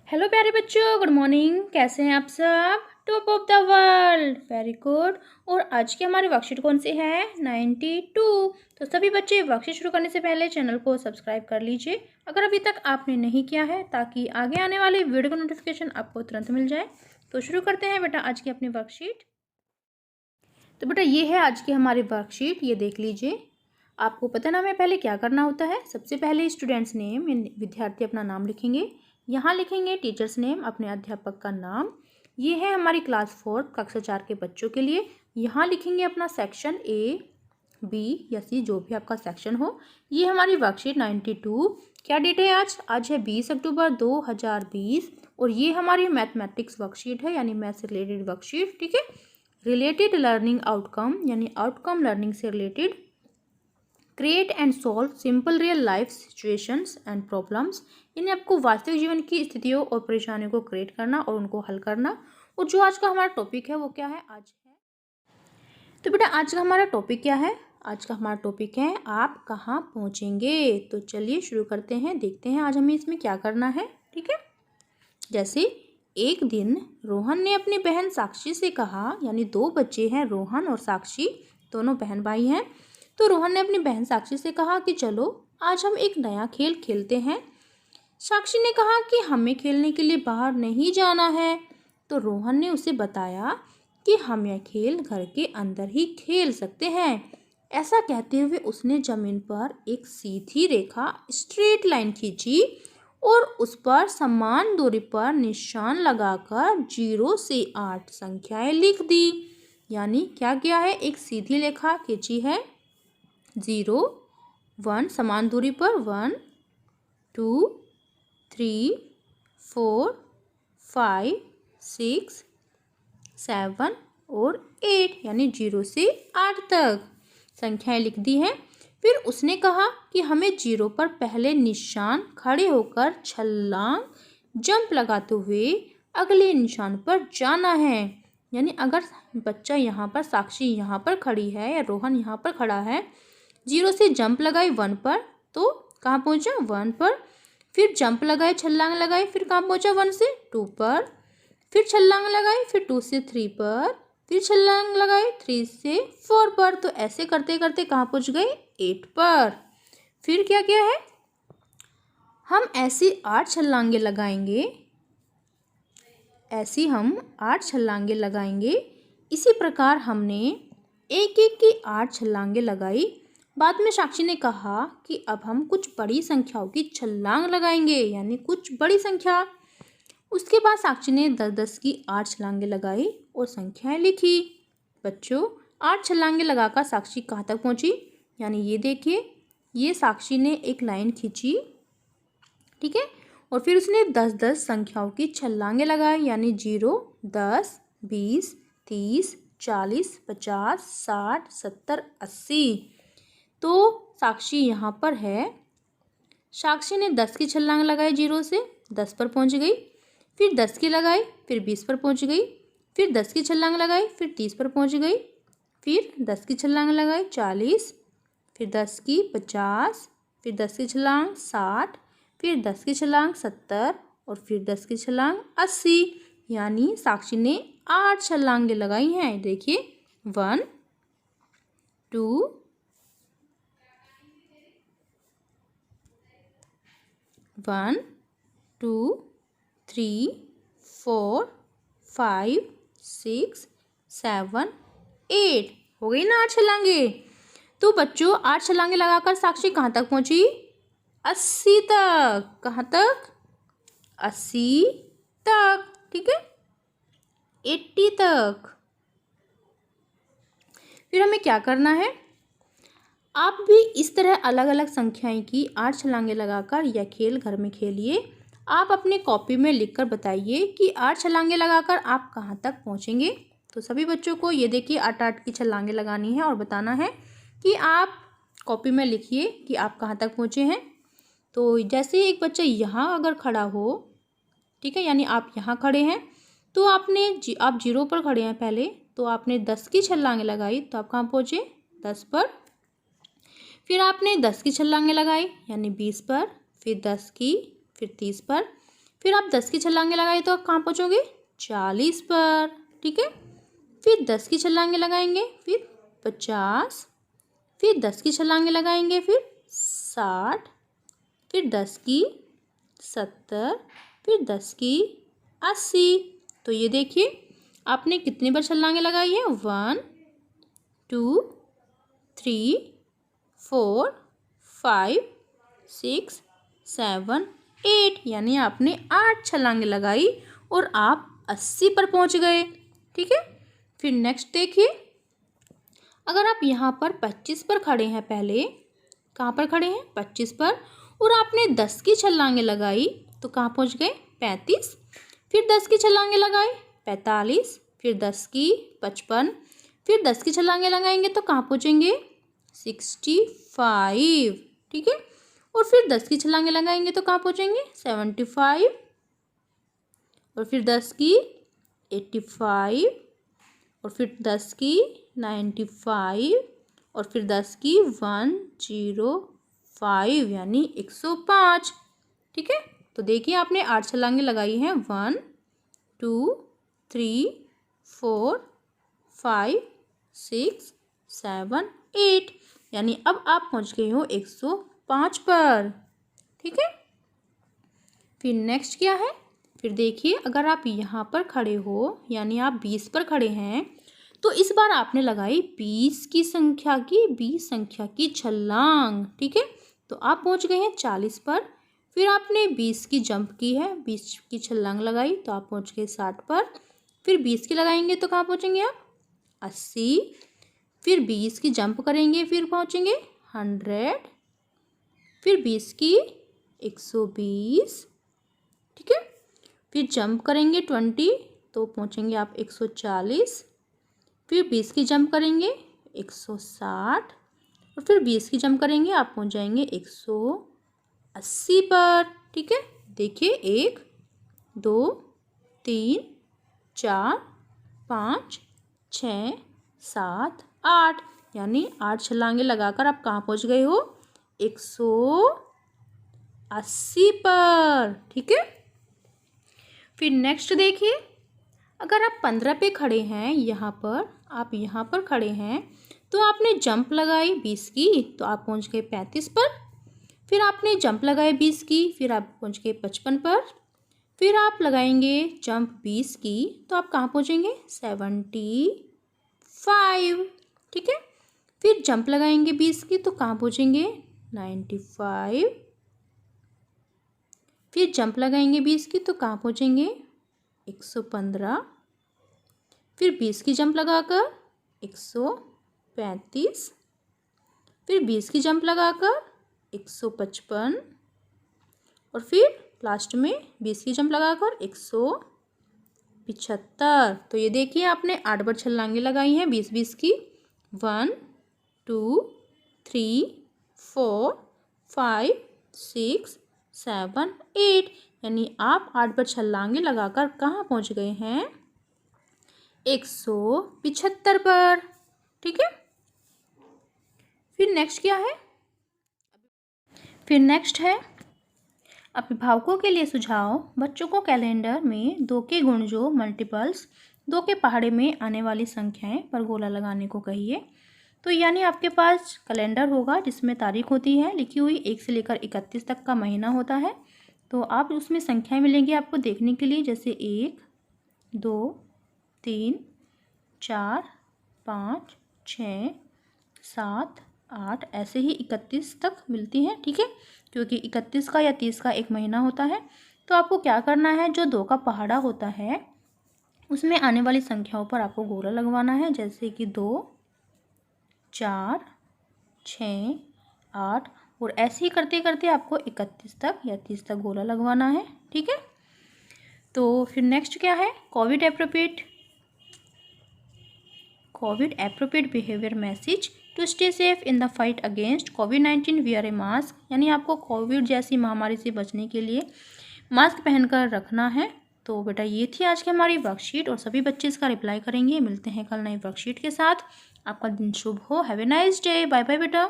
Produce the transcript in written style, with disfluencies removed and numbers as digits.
Hello प्यारे बच्चों, good morning. कैसे हैं आप सब? Top of the world, very good. और आज की हमारी वर्कशीट कौन सी है? 92। तो सभी बच्चे वर्कशीट शुरू करने से पहले चैनल को सब्सक्राइब कर लीजिए अगर अभी तक आपने नहीं किया है, ताकि आगे आने वाली वीडियो का नोटिफिकेशन आपको तुरंत मिल जाए। तो शुरू करते हैं बेटा आज की अपनी वर्कशीट। तो बेटा ये है आज की हमारी वर्कशीट, ये देख लीजिए। आपको पता ना, हमें पहले क्या करना होता है। सबसे पहले स्टूडेंट्स नेम, विद्यार्थी अपना नाम लिखेंगे। यहाँ लिखेंगे टीचर्स नेम, अपने अध्यापक का नाम। ये है हमारी क्लास 4 कक्षा 4 के बच्चों के लिए। यहाँ लिखेंगे अपना सेक्शन A, B या C, जो भी आपका सेक्शन हो। ये हमारी वर्कशीट 92। क्या डेट है आज? आज है 20 अक्टूबर 2020। और ये हमारी मैथमेटिक्स वर्कशीट है, यानी मैथ से रिलेटेड वर्कशीट। ठीक है। रिलेटेड लर्निंग आउटकम, यानी आउटकम लर्निंग से related. Create and solve simple real life situations and problems, यानी आपको वास्तविक जीवन की स्थितियों और परेशानियों को क्रिएट करना और उनको हल करना। और जो आज का हमारा टॉपिक है वो क्या है आज है? तो बेटा आज का हमारा टॉपिक क्या है? आज का हमारा टॉपिक है आप कहाँ पहुँचेंगे। तो चलिए शुरू करते हैं, देखते हैं आज हमें इसमें क्या करना है। ठीक है। जैसे एक दिन रोहन ने अपनी बहन साक्षी से कहा, यानी दो बच्चे हैं, रोहन और साक्षी, दोनों बहन भाई हैं। तो रोहन ने अपनी बहन साक्षी से कहा कि चलो आज हम एक नया खेल खेलते हैं। साक्षी ने कहा कि हमें खेलने के लिए बाहर नहीं जाना है। तो रोहन ने उसे बताया कि हम यह खेल घर के अंदर ही खेल सकते हैं। ऐसा कहते हुए उसने जमीन पर एक सीधी रेखा, स्ट्रेट लाइन खींची और उस पर समान दूरी पर निशान लगाकर 0 से 8 संख्याएं लिख दी। यानी क्या किया है? एक सीधी रेखा खींची है, 0 1 समान दूरी पर, 1 2 3 4 5 6 7 और 8, यानी 0 से 8 तक संख्याएं लिख दी हैं। फिर उसने कहा कि हमें 0 पर पहले निशान खड़े होकर छलांग जंप लगाते हुए अगले निशान पर जाना है। यानी अगर बच्चा यहाँ पर, साक्षी यहाँ पर खड़ी है या रोहन यहाँ पर खड़ा है, 0 से जंप लगाई 1 पर, तो कहाँ पहुँचा? 1 पर। फिर जंप लगाए, छलांग लगाई, फिर कहाँ पहुँचा? 1 से 2 पर। फिर छलांग लगाई, फिर 2 से 3 पर, फिर छलांग लगाई 3 से 4 पर। तो ऐसे करते करते कहाँ पहुँच गए? 8 पर। फिर क्या किया है? हम ऐसी 8 छलांगे लगाएंगे, ऐसी हम 8 छलांगे लगाएंगे। इसी प्रकार हमने एक एक की 8 छलांगे लगाई। बाद में साक्षी ने कहा कि अब हम कुछ बड़ी संख्याओं की छलांग लगाएंगे, यानी कुछ बड़ी संख्या। उसके बाद साक्षी ने 10-10 की 8 छलांगे लगाई और संख्याएं लिखी। बच्चों 8 छलांगे लगाकर साक्षी कहाँ तक पहुँची? यानी ये देखिए, ये साक्षी ने एक लाइन खींची, ठीक है, और फिर उसने 10-10 संख्याओं की छलांगे लगाई, यानी 0 10 20 30 40 50 60 70 80। तो साक्षी यहाँ पर है। साक्षी ने 10 की छलांग लगाई, 0 से 10 पर पहुँच गई। फिर 10 की लगाई, फिर 20 पर पहुँच गई। फिर 10 की छलांग लगाई, फिर 30 पर पहुँच गई। फिर 10 की छलांग लगाई 40, फिर 10 की 50, फिर 10 की छलांग 60, फिर 10 की छलांग 70 और फिर 10 की छलांग 80। यानी साक्षी ने 8 छलांगे लगाई हैं। देखिए 1 2 1 2 3 4 5 6 7 8 हो गई ना 8 छलांगे। तो बच्चों 8 छलांगे लगाकर साक्षी कहाँ तक पहुँची? 80 तक। कहाँ तक? 80 तक। ठीक है, 80 तक। फिर हमें क्या करना है? आप भी इस तरह अलग अलग संख्याएं की 8 छलांगे लगाकर यह खेल घर में खेलिए। आप अपने कॉपी में लिखकर बताइए कि 8 छलांगे लगाकर आप कहाँ तक पहुँचेंगे। तो सभी बच्चों को ये देखिए 8-8 की छलांगे लगानी है और बताना है कि आप कॉपी में लिखिए कि आप कहाँ तक पहुँचे हैं। तो जैसे एक बच्चा यहाँ अगर खड़ा हो, ठीक है, यानी आप यहाँ खड़े हैं, तो आप 0 पर खड़े हैं पहले, तो आपने 10 की छलांगे लगाई, तो आप कहाँ पहुँचे? 10 पर। फिर आपने 10 की छलांगे लगाई, यानी 20 पर, फिर 10 की, फिर 30 पर, फिर आप 10 की छलांगे लगाए तो आप कहाँ पहुँचोगे? 40 पर। ठीक है, फिर 10 की छलांगे लगाएंगे, फिर 50, फिर 10 की छलांगे लगाएंगे, फिर 60, फिर 10 की 70, फिर 10 की 80। तो ये देखिए आपने कितनी बार छलांगे लगाई है? 1 2 3 4 5 6 7 8, यानी आपने 8 छलांगे लगाई और आप 80 पर पहुंच गए। ठीक है, फिर नेक्स्ट देखिए, अगर आप यहाँ पर 25 पर खड़े हैं, पहले कहाँ पर खड़े हैं? 25 पर, और आपने 10 की छलांगे लगाई तो कहाँ पहुँच गए? 35। फिर 10 की छलांगे लगाई, 45, फिर 10 की 55, फिर 10 की छलांगे लगाएंगे तो कहाँ पहुँचेंगे? 65। ठीक है, और फिर 10 की छलांगे लगाएंगे तो कहाँ पहुँचेंगे? 75, और फिर 10 की 85, और फिर 10 की 95, और फिर 10 की 105, यानी 105। ठीक है, तो देखिए आपने 8 छलांगे लगाई हैं, 1 2 3 4 5 6 7 8, यानी अब आप पहुंच गए हो 105 पर। ठीक है, फिर नेक्स्ट क्या है? फिर देखिए, अगर आप यहाँ पर खड़े हो, यानी आप 20 पर खड़े हैं, तो इस बार आपने लगाई 20 संख्या की छलांग। ठीक है, तो आप पहुँच गए हैं 40 पर। फिर आपने 20 की जंप की है, 20 की छलांग लगाई तो आप पहुँच गए 60 पर। फिर 20 की लगाएंगे तो कहाँ पहुँचेंगे आप? 80। फिर 20 की जंप करेंगे, फिर पहुँचेंगे 100। फिर 20 की 120। ठीक है, फिर जंप करेंगे 20 तो पहुँचेंगे आप 140। फिर 20 की जंप करेंगे 160, और फिर 20 की जंप करेंगे आप पहुँच जाएंगे 180 पर। ठीक है, देखिए 1 2 3 4 5 6 7 8, यानी 8 छलांगे लगाकर आप कहाँ पहुँच गए हो? 180 पर। ठीक है, फिर नेक्स्ट देखिए, अगर आप 15 पे खड़े हैं, आप यहाँ पर खड़े हैं, तो आपने जंप लगाई 20 की तो आप पहुँच गए 35 पर। फिर आपने जंप लगाई 20 की, फिर आप पहुँच गए 55 पर। फिर आप लगाएंगे जंप 20 की तो आप कहाँ पहुँचेंगे? 75। ठीक है, फिर जंप लगाएंगे 20 की तो कहाँ पहुँचेंगे? 95। फिर जंप लगाएंगे 20 की तो कहाँ पहुँचेंगे? 115। फिर 20 की जंप लगाकर 135। फिर 20 की जंप लगाकर 155, और फिर लास्ट में 20 की जंप लगाकर 175। तो ये देखिए आपने 8 बार छलांगे लगाई हैं 20-20 की। 1 2 3 4 5 6 7 8, यानी आप 8 बार छलांगे लगाकर कहाँ पहुँच गए हैं? 175 पर। ठीक है, फिर नेक्स्ट क्या है? फिर नेक्स्ट है अभिभावकों के लिए सुझाव। बच्चों को कैलेंडर में 2 के गुण जो मल्टीपल्स 2 के पहाड़े में आने वाली संख्याएं पर गोला लगाने को कहिए। तो यानी आपके पास कैलेंडर होगा जिसमें तारीख होती है लिखी हुई, 1 से लेकर 31 तक का महीना होता है। तो आप उसमें संख्याएं मिलेंगी आपको देखने के लिए, जैसे 1 2 3 4 5 6 7 8, ऐसे ही 31 तक मिलती हैं। ठीक है, क्योंकि 31 का या 30 का एक महीना होता है। तो आपको क्या करना है, जो 2 का पहाड़ा होता है उसमें आने वाली संख्याओं पर आपको गोला लगवाना है, जैसे कि 2 4 6 8, और ऐसे ही करते करते आपको 31 तक या 30 तक गोला लगवाना है। ठीक है, तो फिर नेक्स्ट क्या है? COVID appropriate behaviour message to stay safe in the fight against कोविड-19 वियर ए मास्क, यानी आपको कोविड जैसी महामारी से बचने के लिए मास्क पहनकर रखना है। तो बेटा ये थी आज की हमारी वर्कशीट और सभी बच्चे इसका रिप्लाई करेंगे। मिलते हैं कल नई वर्कशीट के साथ। आपका दिन शुभ हो। Have a nice day. Bye bye बेटा।